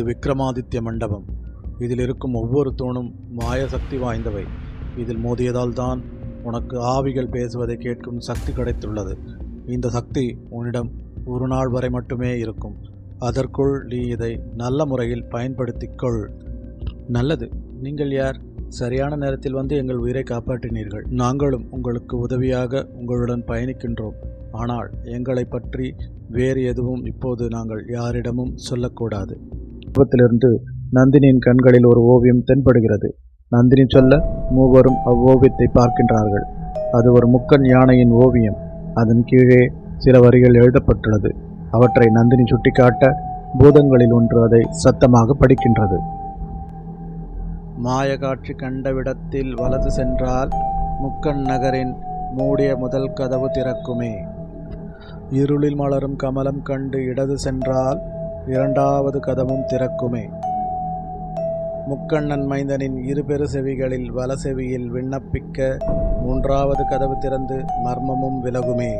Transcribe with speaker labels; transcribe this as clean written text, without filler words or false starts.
Speaker 1: விக்ரமாதித்ய மண்டபம். இதில் இருக்கும் ஒவ்வொரு தூணும் மாய சக்தி வாய்ந்தவை. இதில் மோதியதால் தான் உனக்கு ஆவிகள் பேசுவதை கேட்கும் சக்தி கிடைத்துள்ளது. இந்த சக்தி உன்னிடம் ஒரு நாள் வரை மட்டுமே இருக்கும். அதற்குள் நீ இதை நல்ல முறையில் பயன்படுத்திக்கொள். நல்லது. நீங்கள் யார்? சரியான நேரத்தில் வந்து எங்கள் உயிரை காப்பாற்றினீர்கள். நாங்களும் உங்களுக்கு உதவியாக உங்களுடன் பயணிக்கின்றோம். ஆனால் எங்களை பற்றி வேறு எதுவும் இப்போது நாங்கள் யாரிடமும் சொல்லக்கூடாது. விபத்திலிருந்து நந்தினியின் கண்களில் ஒரு ஓவியம் தென்படுகிறது. நந்தினி சொல்ல மூவரும் அவ்வோவியத்தை பார்க்கின்றார்கள். அது ஒரு முக்கன் யானையின் ஓவியம். அதன் கீழே சில வரிகள் எழுதப்பட்டுள்ளது. அவற்றை நந்தினி சுட்டிக்காட்ட பூதங்களில் ஒன்று அதை சத்தமாக படிக்கின்றது. மாய காட்சி கண்டவிடத்தில் வலது சென்றால் முக்கன் நகரின் மூடிய முதல் கதவு திறக்குமே. இருளில் மலரும் கமலம் கண்டு இடது சென்றால் இரண்டாவது கதவும் திறக்குமே. முக்கண்ணன் மைந்தனின் இருபெரு செவிகளில் வலசெவியில் விண்ணப்பிக்க மூன்றாவது கதவு திறந்து மர்மமும் விலகுமே.